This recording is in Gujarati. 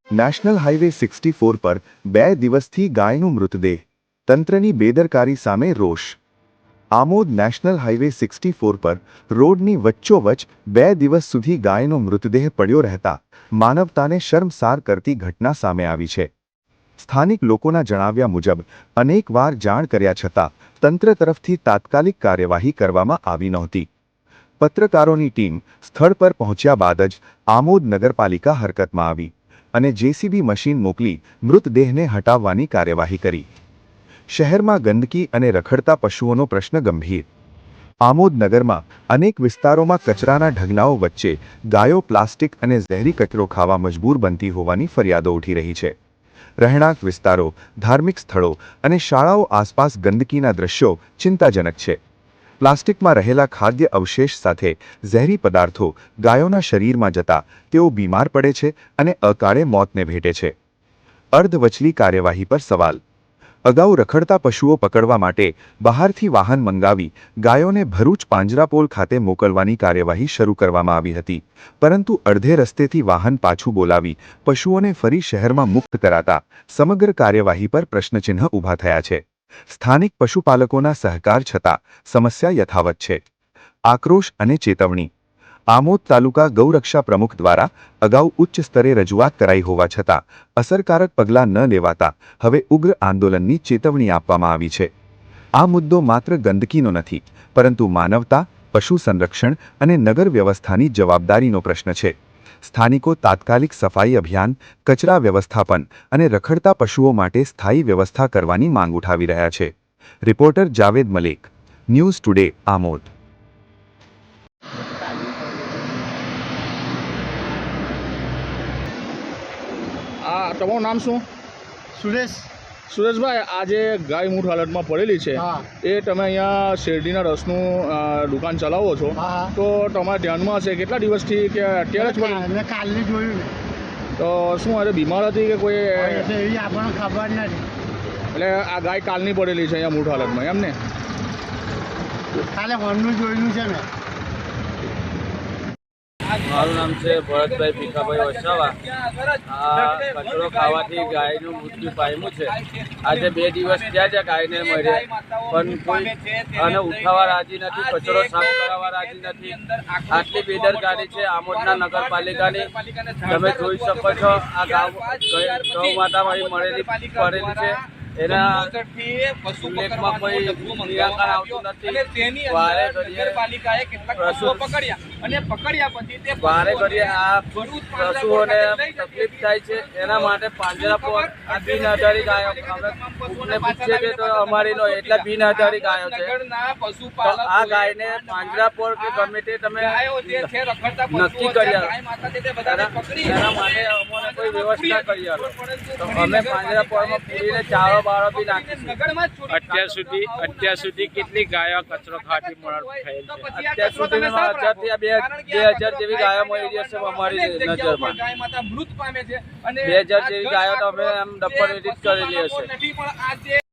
નેશનલ હાઈવે 64 પર 2 દિવસથી ગાયનો મૃતદેહ, તંત્રની બેદરકારી સામે રોષ। આમોદ નેશનલ હાઈવે 64 પર રોડની વચ્ચોવચ્ચ 2 દિવસ સુધી ગાયનો મૃતદેહ પડ્યો રહેતા માનવતાને શર્મસાર કરતી ઘટના સામે આવી છે। સ્થાનિક લોકોના જણાવ્યા મુજબ અનેકવાર જાણ કર્યા છતાં તંત્ર તરફથી તાત્કાલિક કાર્યવાહી કરવામાં આવી નહોતી। પત્રકારોની ટીમ સ્થળ પર પહોંચ્યા બાદ જ આમોદ નગરપાલિકા હરકતમાં આવી અને જેસીબી મશીન મોકલી મૃતદેહને હટાવવાની કાર્યવાહી કરી। શહેરમાં ગંદકી અને રખડતા પશુઓનો પ્રશ્ન ગંભીર। આમોદ નગરમાં અનેક વિસ્તારોમાં કચરાના ઢગલાઓ વચ્ચે ગાયો પ્લાસ્ટિક અને ઝેરી કચરો ખાવા મજબૂર બનતી હોવાની ફરિયાદો ઉઠી રહી છે। રહેણાંક વિસ્તારો, ધાર્મિક સ્થળો અને શાળાઓ આસપાસ ગંદકીના દ્રશ્યો ચિંતાજનક છે। પ્લાસ્ટિકમાં રહેલા ખાદ્ય અવશેષ સાથે ઝેરી પદાર્થો ગાયોના શરીરમાં જતા તેઓ બીમાર પડે છે અને અકાળે મોતને ભેટે છે। અર્ધવચલી કાર્યવાહી પર સવાલ। અગાઉ રખડતા પશુઓ પકડવા માટે બહારથી વાહન મંગાવી ગાયોને ભરૂચ પાંજરાપોળ ખાતે મોકલવાની કાર્યવાહી શરૂ કરવામાં આવી હતી, પરંતુ અડધે રસ્તેથી વાહન પાછું બોલાવી પશુઓને ફરી શહેરમાં મુક્ત કરાતા સમગ્ર કાર્યવાહી પર પ્રશ્નચિહ્ન ઊભા થયા છે। સ્થાનિક પશુપાલકોના સહકાર છતાં સમસ્યા યથાવત છે। આક્રોશ અને ચેતવણી। આમોદ તાલુકા ગૌરક્ષા પ્રમુખ દ્વારા અગાઉ ઉચ્ચ સ્તરે રજૂઆત કરાઈ હોવા છતાં અસરકારક પગલાં ન લેવાતા હવે ઉગ્ર આંદોલનની ચેતવણી આપવામાં આવી છે। આ મુદ્દો માત્ર ગંદકીનો નથી, પરંતુ માનવતા, પશુ સંરક્ષણ અને નગર વ્યવસ્થાની જવાબદારીનો પ્રશ્ન છે। સ્થાનિકો તાત્કાલિક સફાઈ અભિયાન, કચરા વ્યવસ્થાપન અને રખડતા પશુઓ માટે સ્થાયી વ્યવસ્થા કરવાની માંગ ઉઠાવી રહ્યા છે। Reporter Javed Malik, news today, Amod. તમારું નામ શું? સુરેશભાઈ, આજે ગાય મૂઢ હાલતમાં પડેલી છે, એ તમે અહીંયા શેરડીના રસનું દુકાન ચલાવો છો, તો તમારા ધ્યાનમાં હશે કેટલા દિવસથી કે અત્યારે જ મેં કાલની જોયું ને, તો શું આજે બીમાર હતી કે કોઈ? એવી આપણને ખબર નથી। એટલે આ ગાય કાલની પડેલી છે અહીંયા મૂઢ હાલતમાં, એમ ને? કાલે હોમનું જોયેલું છે મેં। મારું નામ છે ભરતભાઈ ભીખાભાઈ વસાવા। આ કચરો ખાવાથી ગાયનું મૃત્યુ પામ્યું છે। આજે 2 દિવસ થયા છે ગાયને મર્યા, પણ કોઈ આને ઉઠાવવા રાજી નથી, કચરો સાફ કરાવવા રાજી નથી। આટલી બેદરકારી છે આમોદના નગરપાલિકાની। તમે જોઈ શકો છો આ ગૌ માતામાં પડેલી છે, એના ઉલ્લેખમાં કોઈ નિરાકરણ આવતું નથી। વારે ઘડીએ આ પશુઓને તકલીફ થાય છે, એના માટે પાંજરાપોળ બિનઆધારી ગાયો અમે પૂછીએ છીએ તો અમારી નો એટલે બિનઆધારી ગાયો છે, તો આ ગાયને પાંજરાપોળ કે ગમે તે તમે નક્કી કરી આવો, એના માટે અમને કોઈ વ્યવસ્થા કરી આવો તો અમે પાંજરાપોળમાં પૂરીને ચારો બારો બી નાખીશું। અત્યાર સુધી કેટલી ગાયો કચરો ખાવાથી મરણ થયેલ છે? અત્યાર સુધીમાં 1000 થી 2000 જેવી ગાયો મળી હશે અમારી નજરમાં। 2000 જેવી ગાયો તો અમે આમ ડબ્બર વિધિત કરેલી હશે।